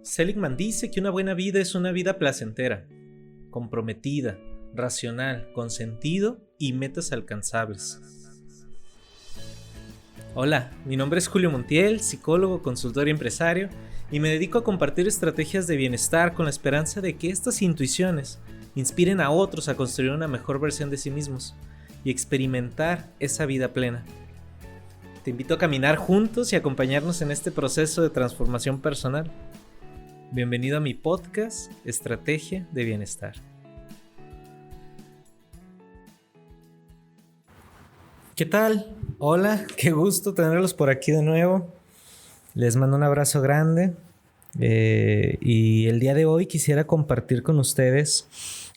Seligman dice que una buena vida es una vida placentera, comprometida, racional, con sentido y metas alcanzables. Hola, mi nombre es Julio Montiel, psicólogo, consultor y empresario, y me dedico a compartir estrategias de bienestar con la esperanza de que estas intuiciones inspiren a otros a construir una mejor versión de sí mismos y experimentar esa vida plena. Te invito a caminar juntos y acompañarnos en este proceso de transformación personal. Bienvenido a mi podcast, Estrategia de Bienestar. ¿Qué tal? Hola, qué gusto tenerlos por aquí de nuevo. Les mando un abrazo grande y el día de hoy quisiera compartir con ustedes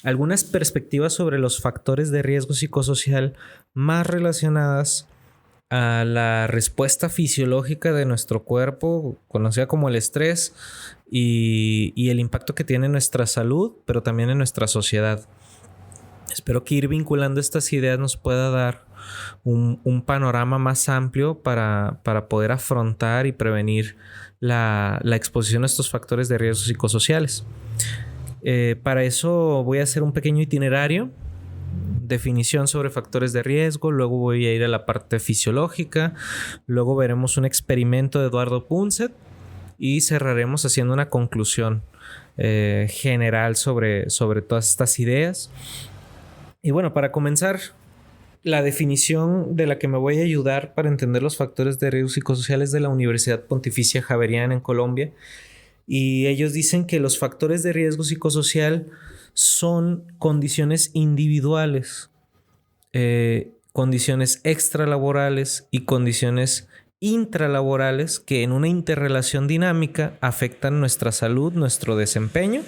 algunas perspectivas sobre los factores de riesgo psicosocial más relacionadas a la respuesta fisiológica de nuestro cuerpo, conocida como el estrés, y el impacto que tiene en nuestra salud, pero también en nuestra sociedad. Espero que ir vinculando estas ideas nos pueda dar un panorama más amplio para poder afrontar y prevenir la exposición a estos factores de riesgo psicosociales. Para eso voy a hacer un pequeño itinerario. Definición sobre factores de riesgo, luego voy a ir a la parte fisiológica, luego veremos un experimento de Eduardo Punset y cerraremos haciendo una conclusión general sobre todas estas ideas. Y bueno, para comenzar, la definición de la que me voy a ayudar para entender los factores de riesgo psicosociales de la Universidad Pontificia Javeriana en Colombia, y ellos dicen que los factores de riesgo psicosocial son condiciones individuales, condiciones extralaborales y condiciones intralaborales que en una interrelación dinámica afectan nuestra salud, nuestro desempeño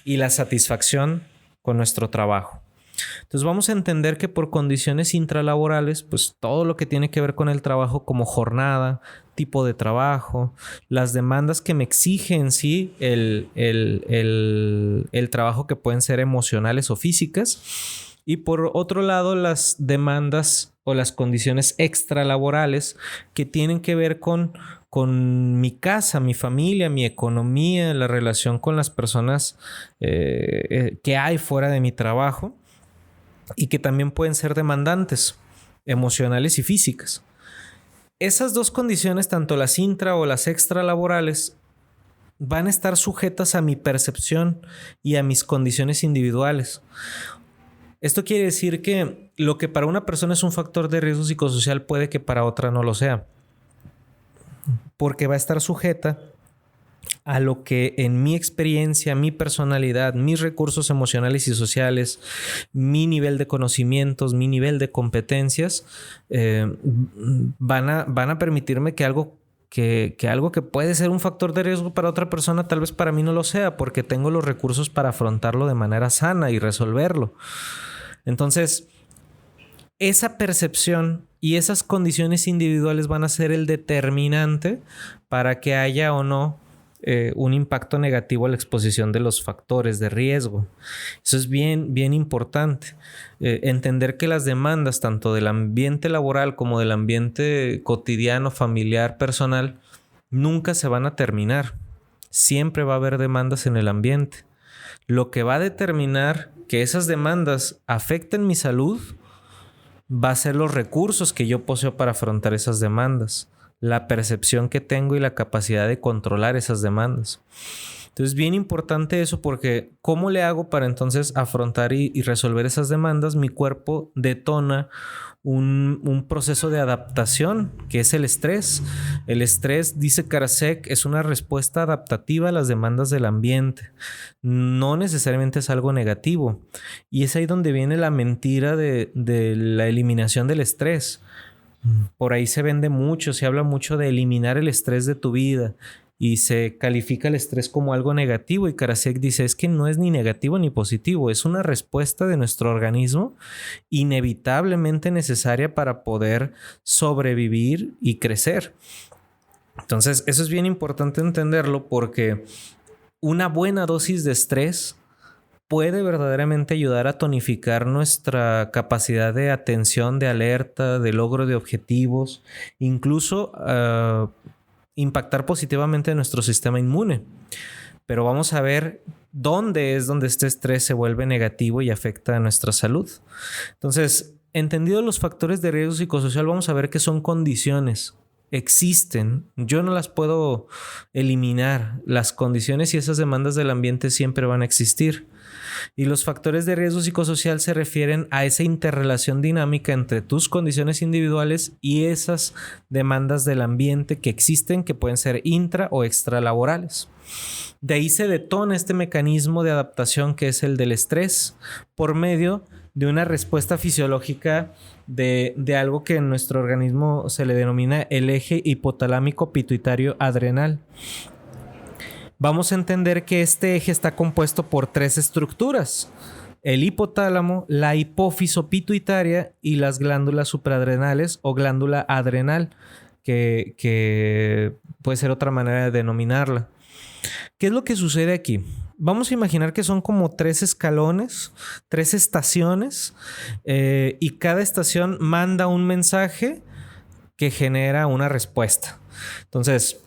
y la satisfacción con nuestro trabajo. Entonces vamos a entender que por condiciones intralaborales, pues todo lo que tiene que ver con el trabajo como jornada, tipo de trabajo, las demandas que me exigen, sí, el trabajo, que pueden ser emocionales o físicas. Y por otro lado, las demandas o las condiciones extralaborales que tienen que ver con mi casa, mi familia, mi economía, la relación con las personas que hay fuera de mi trabajo, y que también pueden ser demandantes, emocionales y físicas. Esas dos condiciones, tanto las intra o las extralaborales, van a estar sujetas a mi percepción y a mis condiciones individuales. Esto quiere decir que lo que para una persona es un factor de riesgo psicosocial puede que para otra no lo sea, porque va a estar sujeta a lo que en mi experiencia, mi personalidad, mis recursos emocionales y sociales, mi nivel de conocimientos, mi nivel de competencias van a permitirme que algo que puede ser un factor de riesgo para otra persona, tal vez para mí no lo sea, porque tengo los recursos para afrontarlo de manera sana y resolverlo. Entonces, esa percepción y esas condiciones individuales van a ser el determinante para que haya o no un impacto negativo a la exposición de los factores de riesgo. Eso es bien, bien importante. Entender que las demandas tanto del ambiente laboral como del ambiente cotidiano, familiar, personal, nunca se van a terminar. Siempre va a haber demandas en el ambiente. Lo que va a determinar que esas demandas afecten mi salud va a ser los recursos que yo poseo para afrontar esas demandas, la percepción que tengo y la capacidad de controlar esas demandas. Entonces, bien importante eso, porque ¿cómo le hago para entonces afrontar y resolver esas demandas? Mi cuerpo detona un proceso de adaptación, que es el estrés. El estrés, dice Karasek, es una respuesta adaptativa a las demandas del ambiente. No necesariamente es algo negativo. Y es ahí donde viene la mentira de la eliminación del estrés. Por ahí se vende mucho, se habla mucho de eliminar el estrés de tu vida y se califica el estrés como algo negativo, y Karasek dice es que no es ni negativo ni positivo, es una respuesta de nuestro organismo inevitablemente necesaria para poder sobrevivir y crecer. Entonces eso es bien importante entenderlo, porque una buena dosis de estrés puede verdaderamente ayudar a tonificar nuestra capacidad de atención, de alerta, de logro de objetivos, incluso impactar positivamente en nuestro sistema inmune. pero vamos a ver dónde es donde este estrés se vuelve negativo y afecta a nuestra salud. Entonces, entendidos los factores de riesgo psicosocial, vamos a ver que son condiciones. Existen, yo no las puedo eliminar. Las condiciones y esas demandas del ambiente siempre van a existir. Y los factores de riesgo psicosocial se refieren a esa interrelación dinámica entre tus condiciones individuales y esas demandas del ambiente que existen, que pueden ser intra o extralaborales. De ahí se detona este mecanismo de adaptación que es el del estrés por medio de una respuesta fisiológica de algo que en nuestro organismo se le denomina el eje hipotalámico pituitario adrenal. Vamos a entender que este eje está compuesto por 3 estructuras: el hipotálamo, la hipófisis pituitaria y las glándulas supraadrenales o glándula adrenal, que puede ser otra manera de denominarla. ¿Qué es lo que sucede aquí? Vamos a imaginar que son como 3 escalones, 3 estaciones, y cada estación manda un mensaje que genera una respuesta. Entonces,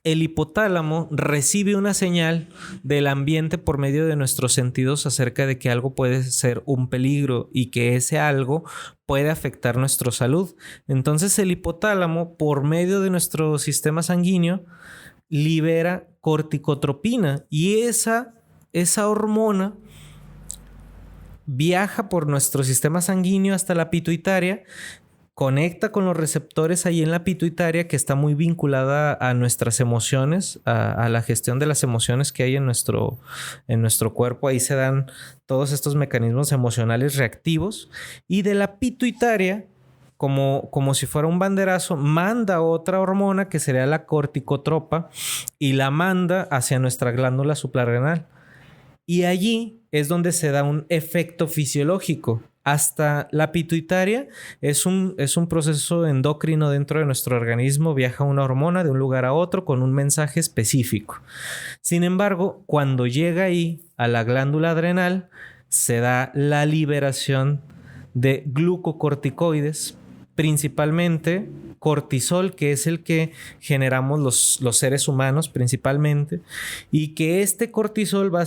el hipotálamo recibe una señal del ambiente por medio de nuestros sentidos acerca de que algo puede ser un peligro y que ese algo puede afectar nuestra salud. Entonces, el hipotálamo, por medio de nuestro sistema sanguíneo, libera corticotropina y esa hormona viaja por nuestro sistema sanguíneo hasta la pituitaria, conecta con los receptores ahí en la pituitaria, que está muy vinculada a nuestras emociones, a la gestión de las emociones que hay en nuestro cuerpo. Ahí se dan todos estos mecanismos emocionales reactivos, y de la pituitaria, como si fuera un banderazo, manda otra hormona que sería la corticotropa y la manda hacia nuestra glándula suprarrenal. Y allí es donde se da un efecto fisiológico. Hasta la pituitaria es un proceso endocrino dentro de nuestro organismo. Viaja una hormona de un lugar a otro con un mensaje específico. Sin embargo, cuando llega ahí a la glándula adrenal, se da la liberación de glucocorticoides, principalmente cortisol, que es el que generamos los seres humanos principalmente, y que este cortisol va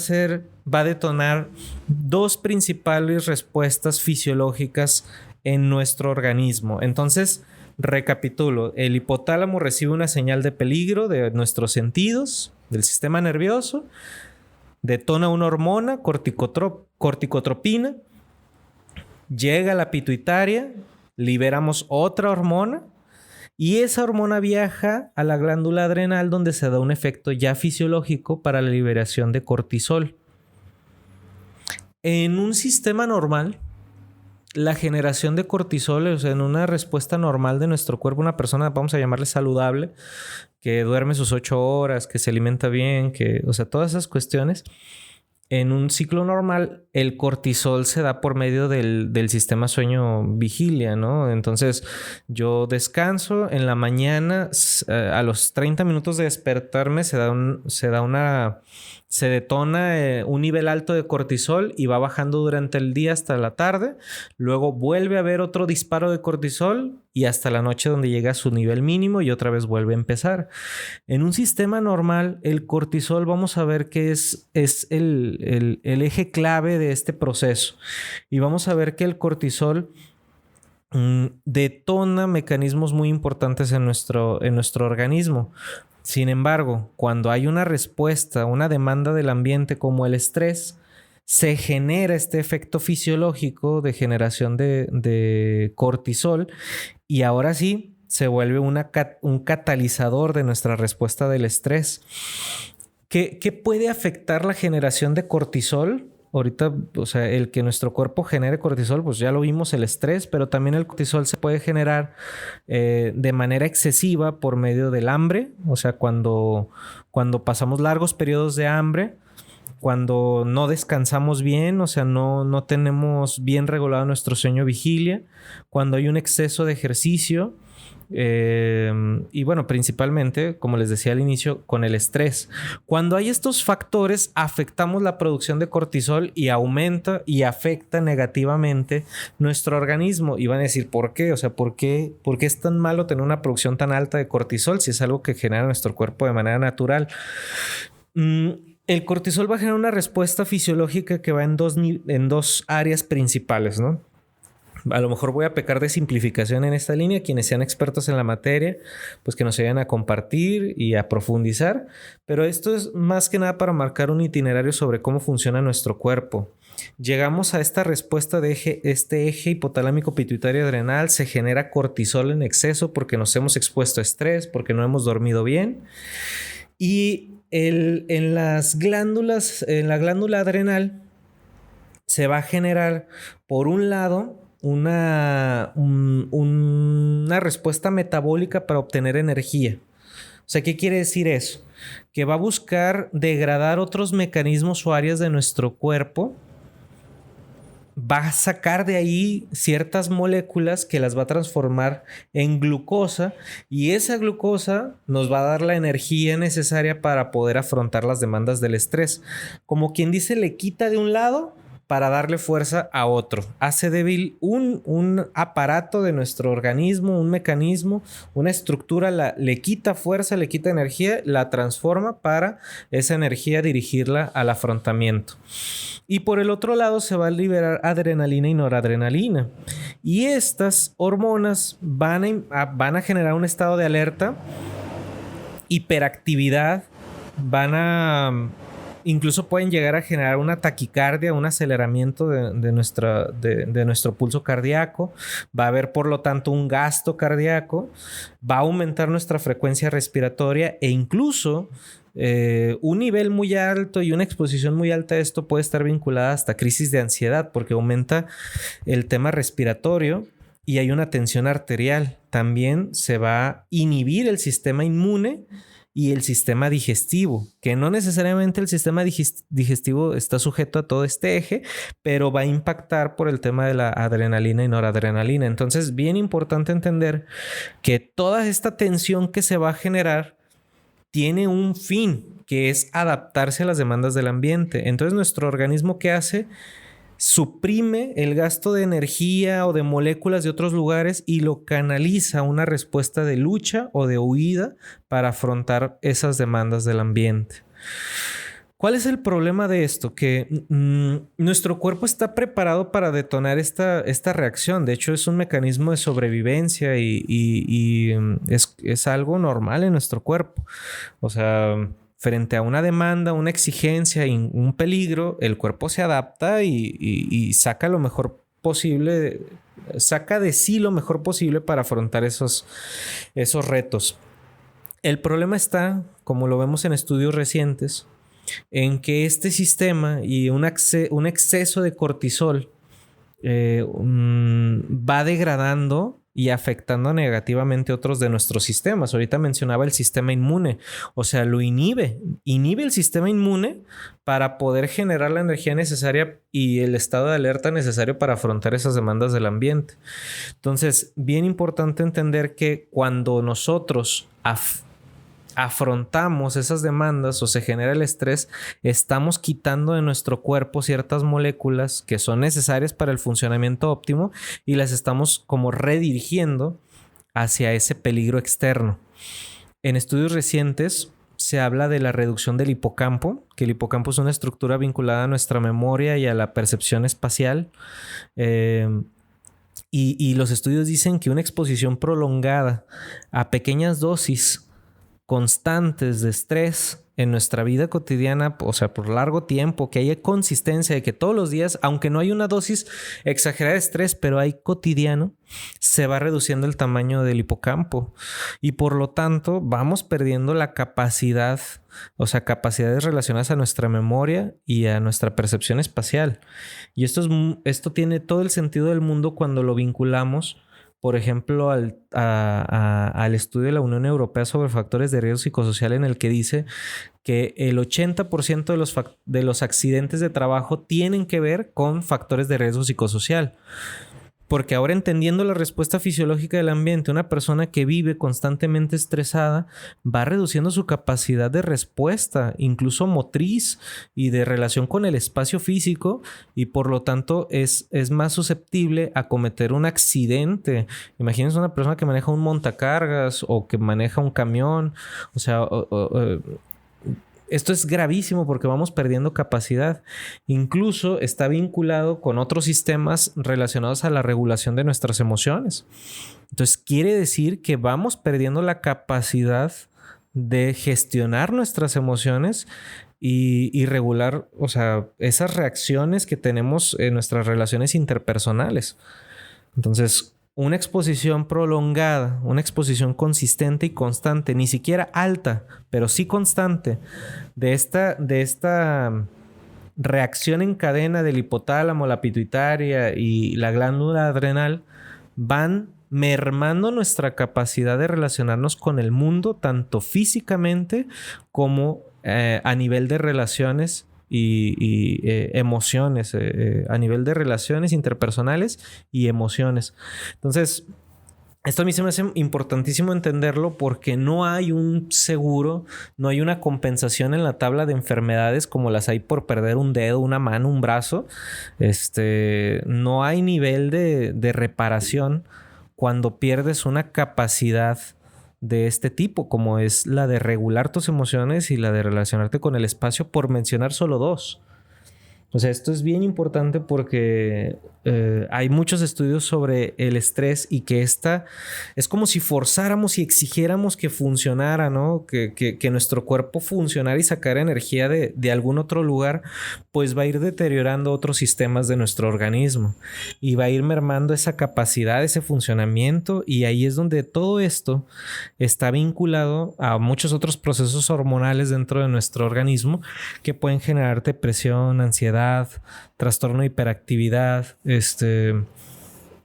a detonar 2 principales respuestas fisiológicas en nuestro organismo. Entonces, recapitulo: el hipotálamo recibe una señal de peligro de nuestros sentidos, del sistema nervioso, detona una hormona, corticotropina, llega a la pituitaria, liberamos otra hormona y esa hormona viaja a la glándula adrenal, donde se da un efecto ya fisiológico para la liberación de cortisol. En un sistema normal, la generación de cortisol, o sea, en una respuesta normal de nuestro cuerpo, una persona, vamos a llamarle saludable, que duerme sus 8 horas, que se alimenta bien, o sea, todas esas cuestiones. En un ciclo normal, el cortisol se da por medio del sistema sueño-vigilia, ¿no? Entonces, yo descanso en la mañana, a los 30 minutos de despertarme se detona un nivel alto de cortisol y va bajando durante el día hasta la tarde. Luego vuelve a haber otro disparo de cortisol y hasta la noche, donde llega a su nivel mínimo y otra vez vuelve a empezar. En un sistema normal, el cortisol, vamos a ver que es el eje clave de este proceso. Y vamos a ver que el cortisol detona mecanismos muy importantes en nuestro organismo. Sin embargo, cuando hay una respuesta, una demanda del ambiente como el estrés, se genera este efecto fisiológico de generación de cortisol, y ahora sí se vuelve un catalizador de nuestra respuesta del estrés. ¿Qué puede afectar la generación de cortisol? Ahorita, o sea, el que nuestro cuerpo genere cortisol, pues ya lo vimos, el estrés, pero también el cortisol se puede generar de manera excesiva por medio del hambre. O sea, cuando pasamos largos periodos de hambre, cuando no descansamos bien, o sea, no tenemos bien regulado nuestro sueño-vigilia, cuando hay un exceso de ejercicio, y bueno, principalmente, como les decía al inicio, con el estrés. Cuando hay estos factores, afectamos la producción de cortisol y aumenta y afecta negativamente nuestro organismo. Y van a decir, ¿por qué? O sea, ¿por qué es tan malo tener una producción tan alta de cortisol si es algo que genera nuestro cuerpo de manera natural? El cortisol va a generar una respuesta fisiológica que va en dos áreas principales, ¿no? A lo mejor voy a pecar de simplificación en esta línea. Quienes sean expertos en la materia, pues que nos ayuden a compartir y a profundizar. Pero esto es más que nada para marcar un itinerario sobre cómo funciona nuestro cuerpo. Llegamos a esta respuesta de este eje hipotalámico pituitario adrenal. Se genera cortisol en exceso porque nos hemos expuesto a estrés, porque no hemos dormido bien. Y en la glándula adrenal se va a generar, por un lado, una respuesta metabólica para obtener energía. O sea, ¿qué quiere decir eso? Que va a buscar degradar otros mecanismos o áreas de nuestro cuerpo. Va a sacar de ahí ciertas moléculas que las va a transformar en glucosa, y esa glucosa nos va a dar la energía necesaria para poder afrontar las demandas del estrés. Como quien dice, le quita de un lado para darle fuerza a otro. Hace débil un aparato de nuestro organismo, un mecanismo, una estructura, le quita fuerza, le quita energía, la transforma para esa energía dirigirla al afrontamiento. Y por el otro lado se va a liberar adrenalina y noradrenalina. Y estas hormonas van a generar un estado de alerta, hiperactividad, incluso pueden llegar a generar una taquicardia, un aceleramiento de nuestro pulso cardíaco. Va a haber, por lo tanto, un gasto cardíaco. Va a aumentar nuestra frecuencia respiratoria e incluso un nivel muy alto y una exposición muy alta a esto puede estar vinculada hasta crisis de ansiedad, porque aumenta el tema respiratorio y hay una tensión arterial. También se va a inhibir el sistema inmune y el sistema digestivo, que no necesariamente el sistema digestivo está sujeto a todo este eje, pero va a impactar por el tema de la adrenalina y noradrenalina. Entonces, bien importante entender que toda esta tensión que se va a generar tiene un fin, que es adaptarse a las demandas del ambiente. Entonces, nuestro organismo, ¿qué hace? Suprime el gasto de energía o de moléculas de otros lugares y lo canaliza a una respuesta de lucha o de huida para afrontar esas demandas del ambiente. ¿Cuál es el problema de esto? Que nuestro cuerpo está preparado para detonar esta reacción. De hecho, es un mecanismo de sobrevivencia y es algo normal en nuestro cuerpo. O sea, frente a una demanda, una exigencia y un peligro, el cuerpo se adapta y saca lo mejor posible, saca de sí lo mejor posible para afrontar esos retos. El problema está, como lo vemos en estudios recientes, en que este sistema y un exceso de cortisol va degradando y afectando negativamente otros de nuestros sistemas. Ahorita mencionaba el sistema inmune, o sea, lo inhibe el sistema inmune para poder generar la energía necesaria y el estado de alerta necesario para afrontar esas demandas del ambiente. Entonces, bien importante entender que cuando nosotros afrontamos esas demandas o se genera el estrés, estamos quitando de nuestro cuerpo ciertas moléculas que son necesarias para el funcionamiento óptimo y las estamos como redirigiendo hacia ese peligro externo. En estudios recientes se habla de la reducción del hipocampo, que el hipocampo es una estructura vinculada a nuestra memoria y a la percepción espacial. Y los estudios dicen que una exposición prolongada a pequeñas dosis constantes de estrés en nuestra vida cotidiana, o sea, por largo tiempo, que haya consistencia de que todos los días, aunque no hay una dosis exagerada de estrés, pero hay cotidiano, se va reduciendo el tamaño del hipocampo y por lo tanto vamos perdiendo la capacidad, o sea, capacidades relacionadas a nuestra memoria y a nuestra percepción espacial. Y esto tiene todo el sentido del mundo cuando lo vinculamos, por ejemplo, al estudio de la Unión Europea sobre factores de riesgo psicosocial, en el que dice que el 80% de los accidentes de trabajo tienen que ver con factores de riesgo psicosocial. Porque ahora, entendiendo la respuesta fisiológica del ambiente, una persona que vive constantemente estresada va reduciendo su capacidad de respuesta, incluso motriz y de relación con el espacio físico, y por lo tanto es más susceptible a cometer un accidente. Imagínense una persona que maneja un montacargas o que maneja un camión, o sea, Esto es gravísimo porque vamos perdiendo capacidad. Incluso está vinculado con otros sistemas relacionados a la regulación de nuestras emociones. Entonces quiere decir que vamos perdiendo la capacidad de gestionar nuestras emociones y regular, o sea, esas reacciones que tenemos en nuestras relaciones interpersonales. Entonces, una exposición prolongada, una exposición consistente y constante, ni siquiera alta, pero sí constante, de esta reacción en cadena del hipotálamo, la pituitaria y la glándula adrenal, van mermando nuestra capacidad de relacionarnos con el mundo, tanto físicamente como a nivel de relaciones y emociones, a nivel de relaciones interpersonales y emociones. Entonces, esto a mí se me hace importantísimo entenderlo porque no hay un seguro, no hay una compensación en la tabla de enfermedades como las hay por perder un dedo, una mano, un brazo. No hay nivel de reparación cuando pierdes una capacidad de este tipo, como es la de regular tus emociones y la de relacionarte con el espacio, por mencionar solo dos. O sea, esto es bien importante porque hay muchos estudios sobre el estrés y que esta es como si forzáramos y exigiéramos que funcionara, ¿no? Que nuestro cuerpo funcionara y sacara energía de algún otro lugar, pues va a ir deteriorando otros sistemas de nuestro organismo y va a ir mermando esa capacidad, ese funcionamiento, y ahí es donde todo esto está vinculado a muchos otros procesos hormonales dentro de nuestro organismo que pueden generar depresión, ansiedad, trastorno de hiperactividad,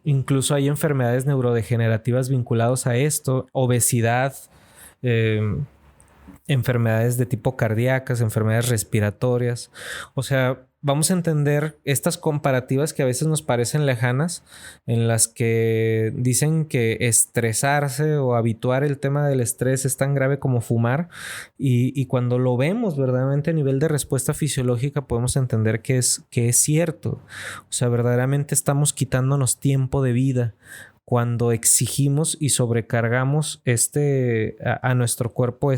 incluso hay enfermedades neurodegenerativas vinculadas a esto, obesidad, enfermedades de tipo cardíacas, enfermedades respiratorias. O sea, vamos a entender estas comparativas que a veces nos parecen lejanas, en las que dicen que estresarse o habituar el tema del estrés es tan grave como fumar, y cuando lo vemos verdaderamente a nivel de respuesta fisiológica podemos entender que es cierto. O sea, verdaderamente estamos quitándonos tiempo de vida cuando exigimos y sobrecargamos a nuestro cuerpo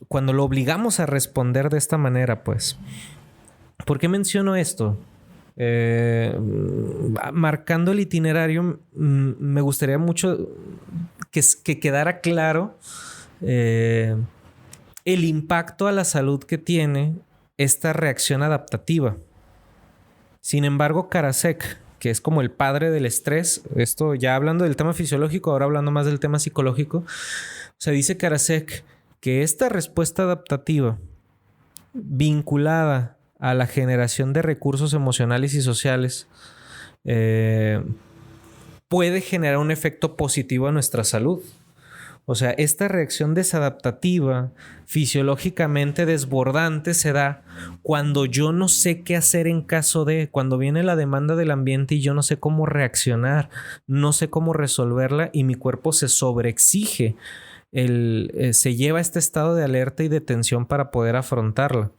cuando lo obligamos a responder de esta manera, pues. ¿Por qué menciono esto? Marcando el itinerario, me gustaría mucho que quedara claro el impacto a la salud que tiene esta reacción adaptativa. Sin embargo, Karasek, que es como el padre del estrés, esto ya hablando del tema fisiológico, ahora hablando más del tema psicológico, o sea, dice Karasek que esta respuesta adaptativa vinculada a la generación de recursos emocionales y sociales puede generar un efecto positivo a nuestra salud. O sea, esta reacción desadaptativa, fisiológicamente desbordante, se da cuando yo no sé qué hacer en caso de, cuando viene la demanda del ambiente y yo no sé cómo reaccionar, no sé cómo resolverla y mi cuerpo se sobreexige. Se lleva a este estado de alerta y de tensión para poder afrontarla.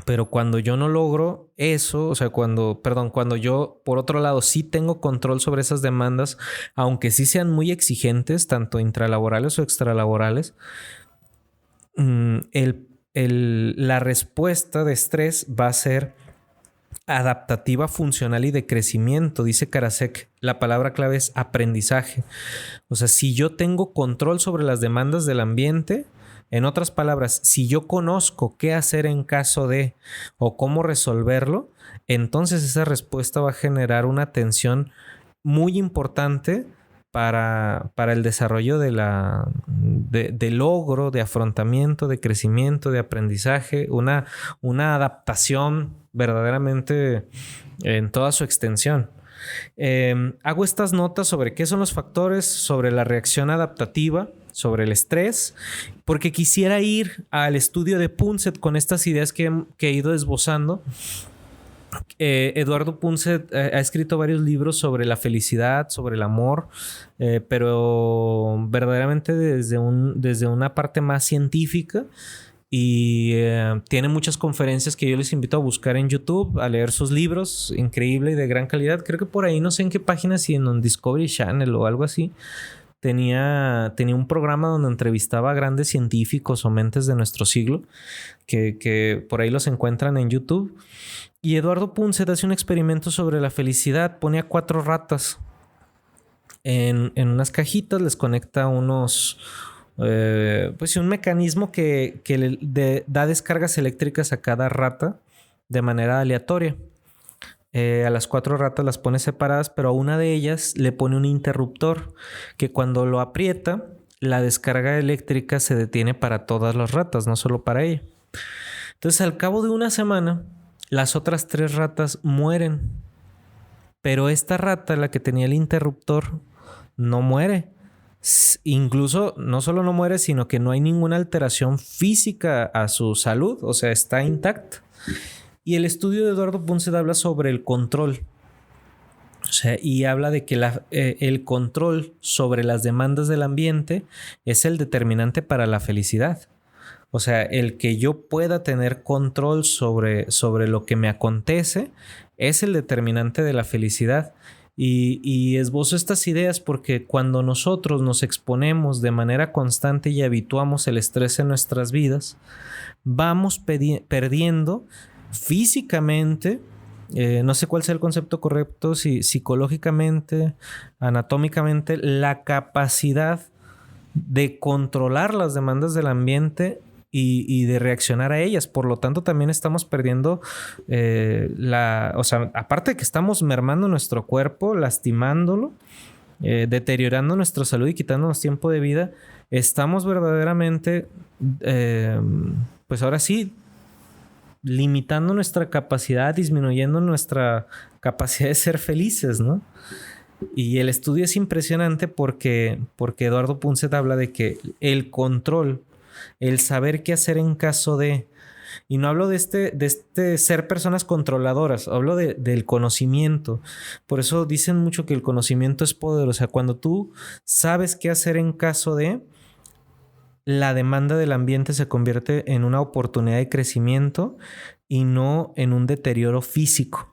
Pero cuando yo no logro eso, o sea, cuando yo, por otro lado, sí tengo control sobre esas demandas, aunque sí sean muy exigentes, tanto intralaborales o extralaborales, la respuesta de estrés va a ser adaptativa, funcional y de crecimiento. Dice Karasek, la palabra clave es aprendizaje. O sea, si yo tengo control sobre las demandas del ambiente, en otras palabras, si yo conozco qué hacer en caso de o cómo resolverlo, entonces esa respuesta va a generar una tensión muy importante para el desarrollo de logro, de afrontamiento, de crecimiento, de aprendizaje, una adaptación verdaderamente en toda su extensión. Hago estas notas sobre qué son los factores, sobre la reacción adaptativa, sobre el estrés, porque quisiera ir al estudio de Punset con estas ideas que he ido esbozando. Eduardo Punset ha escrito varios libros sobre la felicidad, sobre el amor, pero verdaderamente desde una parte más científica. Y tiene muchas conferencias que yo les invito a buscar en YouTube, a leer sus libros, increíble y de gran calidad. Creo que por ahí, no sé en qué página, si en un Discovery Channel o algo así, tenía un programa donde entrevistaba a grandes científicos o mentes de nuestro siglo, que por ahí los encuentran en YouTube. Y Eduardo Punset hace un experimento sobre la felicidad. Pone a 4 ratas en unas cajitas, les conecta unos... pues un mecanismo que da descargas eléctricas a cada rata de manera aleatoria. A las 4 ratas las pone separadas, pero a una de ellas le pone un interruptor que cuando lo aprieta, la descarga eléctrica se detiene para todas las ratas, no solo para ella. Entonces, al cabo de una semana, las otras 3 ratas mueren. Pero esta rata, la que tenía el interruptor, no muere. Incluso no solo no muere, sino que no hay ninguna alteración física a su salud. O sea, está intacta. Y el estudio de Eduardo Punset habla sobre el control. O sea, y habla de que el control sobre las demandas del ambiente es el determinante para la felicidad. O sea, el que yo pueda tener control sobre lo que me acontece es el determinante de la felicidad. Y esbozo estas ideas porque cuando nosotros nos exponemos de manera constante y habituamos el estrés en nuestras vidas, vamos perdiendo físicamente, no sé cuál sea el concepto correcto, si psicológicamente, anatómicamente, la capacidad de controlar las demandas del ambiente y de reaccionar a ellas. Por lo tanto, también estamos perdiendo o sea, aparte de que estamos mermando nuestro cuerpo, lastimándolo, deteriorando nuestra salud y quitándonos tiempo de vida, estamos verdaderamente, pues ahora sí, limitando nuestra capacidad, disminuyendo nuestra capacidad de ser felices, ¿no? Y el estudio es impresionante porque Eduardo Punset habla de que el control, el saber qué hacer en caso de... Y no hablo de este ser personas controladoras, hablo del conocimiento. Por eso dicen mucho que el conocimiento es poder. O sea, cuando tú sabes qué hacer en caso de... la demanda del ambiente se convierte en una oportunidad de crecimiento y no en un deterioro físico.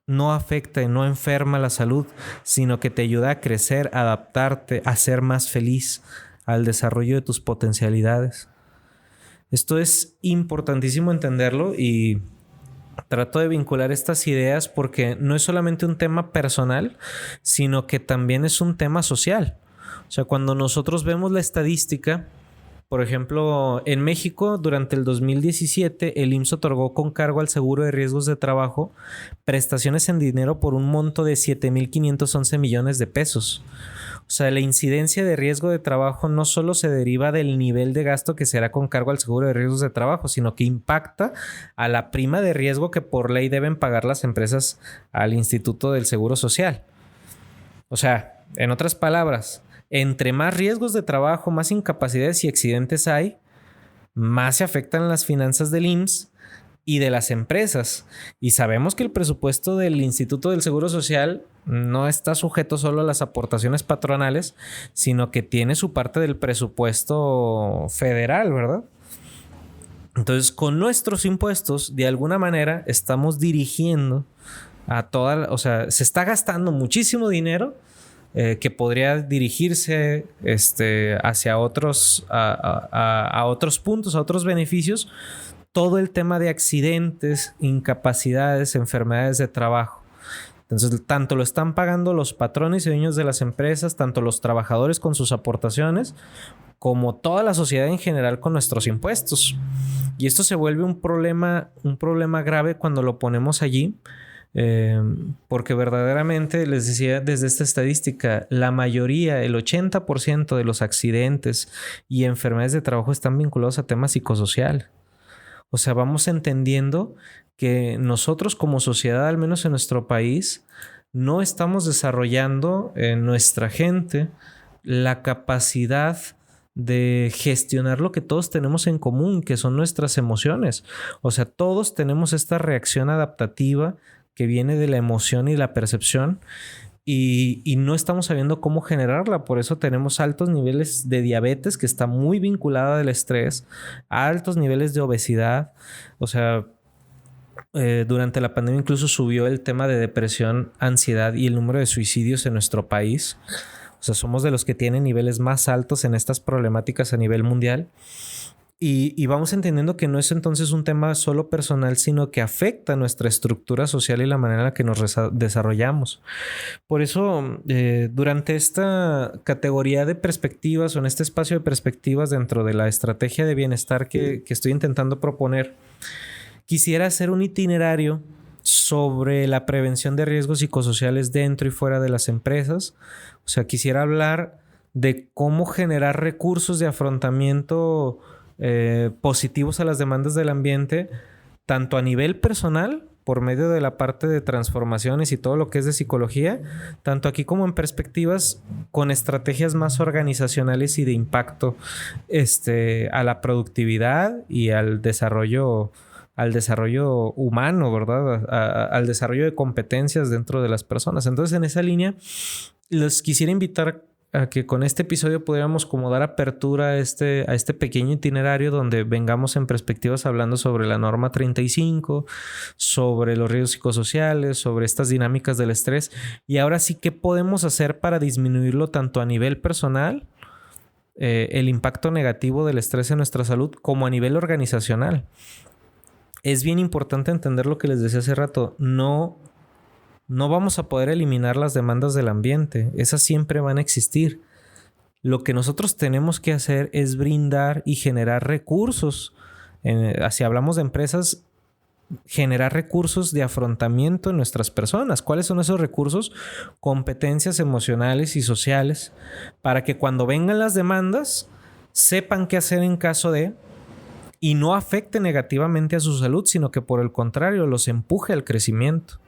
No afecta y no enferma la salud, sino que te ayuda a crecer, a adaptarte, a ser más feliz, al desarrollo de tus potencialidades. Esto es importantísimo entenderlo y trato de vincular estas ideas porque no es solamente un tema personal, sino que también es un tema social. O sea, cuando nosotros vemos la estadística, por ejemplo, en México, durante el 2017, el IMSS otorgó con cargo al seguro de riesgos de trabajo prestaciones en dinero por un monto de 7,511 millones de pesos. O sea, la incidencia de riesgo de trabajo no solo se deriva del nivel de gasto que será con cargo al seguro de riesgos de trabajo, sino que impacta a la prima de riesgo que por ley deben pagar las empresas al Instituto del Seguro Social. O sea, en otras palabras, entre más riesgos de trabajo, más incapacidades y accidentes hay, más se afectan las finanzas del IMSS y de las empresas. Y sabemos que el presupuesto del Instituto del Seguro Social no está sujeto solo a las aportaciones patronales, sino que tiene su parte del presupuesto federal, ¿verdad? Entonces, con nuestros impuestos, de alguna manera, estamos dirigiendo a o sea, se está gastando muchísimo dinero que podría dirigirse hacia otros, a otros puntos, a otros beneficios. Todo el tema de accidentes, incapacidades, enfermedades de trabajo. Entonces, tanto lo están pagando los patrones y dueños de las empresas, tanto los trabajadores con sus aportaciones, como toda la sociedad en general con nuestros impuestos. Y esto se vuelve un problema grave cuando lo ponemos allí. Porque verdaderamente, les decía desde esta estadística, la mayoría, el 80% de los accidentes y enfermedades de trabajo están vinculados a temas psicosociales. O sea, vamos entendiendo que nosotros como sociedad, al menos en nuestro país, no estamos desarrollando en nuestra gente la capacidad de gestionar lo que todos tenemos en común, que son nuestras emociones. O sea, todos tenemos esta reacción adaptativa que viene de la emoción y la percepción y no estamos sabiendo cómo generarla. Por eso tenemos altos niveles de diabetes, que está muy vinculada al estrés, altos niveles de obesidad. O sea, durante la pandemia incluso subió el tema de depresión, ansiedad y el número de suicidios en nuestro país. O sea, somos de los que tienen niveles más altos en estas problemáticas a nivel mundial. Y vamos entendiendo que no es entonces un tema solo personal, sino que afecta nuestra estructura social y la manera en la que nos desarrollamos. Por eso, durante esta categoría de perspectivas o en este espacio de perspectivas dentro de la estrategia de bienestar que estoy intentando proponer, quisiera hacer un itinerario sobre la prevención de riesgos psicosociales dentro y fuera de las empresas. O sea, quisiera hablar de cómo generar recursos de afrontamiento positivos a las demandas del ambiente, tanto a nivel personal, por medio de la parte de transformaciones y todo lo que es de psicología, tanto aquí como en perspectivas con estrategias más organizacionales y de impacto a la productividad y al desarrollo humano, ¿verdad? Al desarrollo de competencias dentro de las personas. Entonces, en esa línea, les quisiera invitar a que con este episodio pudiéramos como dar apertura a este pequeño itinerario donde vengamos en perspectivas hablando sobre la norma 35, sobre los riesgos psicosociales, sobre estas dinámicas del estrés y ahora sí, ¿qué podemos hacer para disminuirlo tanto a nivel personal, el impacto negativo del estrés en nuestra salud, como a nivel organizacional? Es bien importante entender lo que les decía hace rato. No vamos a poder eliminar las demandas del ambiente. Esas siempre van a existir. Lo que nosotros tenemos que hacer es brindar y generar recursos. Si hablamos de empresas, generar recursos de afrontamiento en nuestras personas. ¿Cuáles son esos recursos? Competencias emocionales y sociales para que cuando vengan las demandas sepan qué hacer en caso de y no afecte negativamente a su salud, sino que por el contrario los empuje al crecimiento.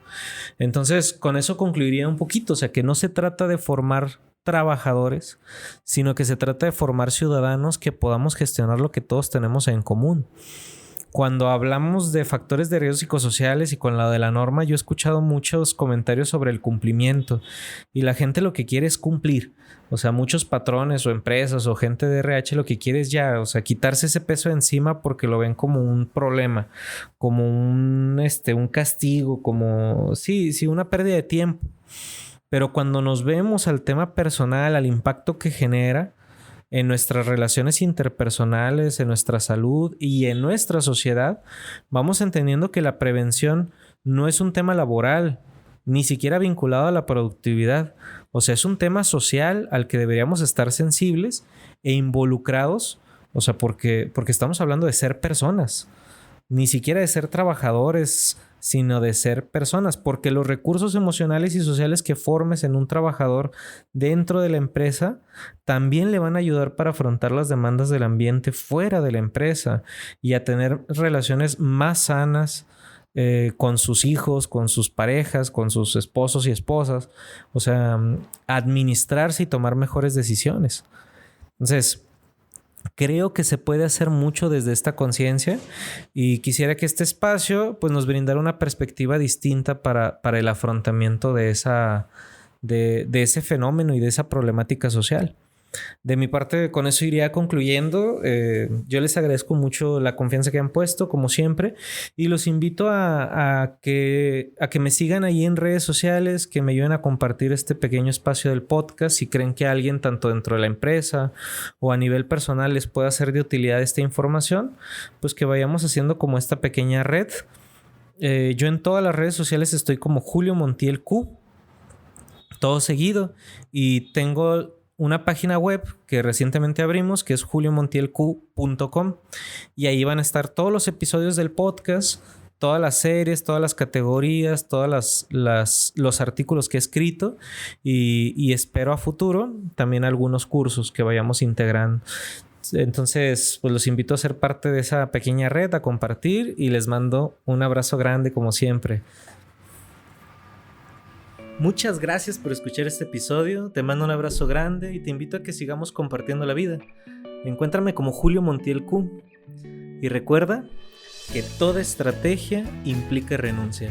Entonces, con eso concluiría un poquito, o sea, que no se trata de formar trabajadores, sino que se trata de formar ciudadanos que podamos gestionar lo que todos tenemos en común. Cuando hablamos de factores de riesgo psicosociales y con la de la norma, yo he escuchado muchos comentarios sobre el cumplimiento y la gente lo que quiere es cumplir. O sea, muchos patrones o empresas o gente de RH lo que quiere es ya, o sea, quitarse ese peso de encima porque lo ven como un problema, como un castigo, como, sí, una pérdida de tiempo. Pero cuando nos vemos al tema personal, al impacto que genera en nuestras relaciones interpersonales, en nuestra salud y en nuestra sociedad, vamos entendiendo que la prevención no es un tema laboral, ni siquiera vinculado a la productividad. O sea, es un tema social al que deberíamos estar sensibles e involucrados, o sea, porque estamos hablando de ser personas, ni siquiera de ser trabajadores, sino de ser personas, porque los recursos emocionales y sociales que formes en un trabajador dentro de la empresa también le van a ayudar para afrontar las demandas del ambiente fuera de la empresa y a tener relaciones más sanas con sus hijos, con sus parejas, con sus esposos y esposas, o sea, administrarse y tomar mejores decisiones. Entonces, creo que se puede hacer mucho desde esta conciencia y quisiera que este espacio pues, nos brindara una perspectiva distinta para el afrontamiento de ese fenómeno y de esa problemática social. De mi parte, con eso iría concluyendo. Yo les agradezco mucho la confianza que han puesto, como siempre, y los invito a que me sigan ahí en redes sociales, que me ayuden a compartir este pequeño espacio del podcast. Si creen que alguien, tanto dentro de la empresa o a nivel personal, les pueda ser de utilidad esta información, pues que vayamos haciendo como esta pequeña red. Yo en todas las redes sociales estoy como Julio Montiel Q, todo seguido, y tengo una página web que recientemente abrimos, que es juliomontielq.com, y ahí van a estar todos los episodios del podcast, todas las series, todas las categorías, todos los artículos que he escrito y espero a futuro también algunos cursos que vayamos integrando. Entonces, pues los invito a ser parte de esa pequeña red, a compartir, y les mando un abrazo grande como siempre. Muchas gracias por escuchar este episodio, te mando un abrazo grande y te invito a que sigamos compartiendo la vida. Encuéntrame como Julio Montiel Q y recuerda que toda estrategia implica renuncia.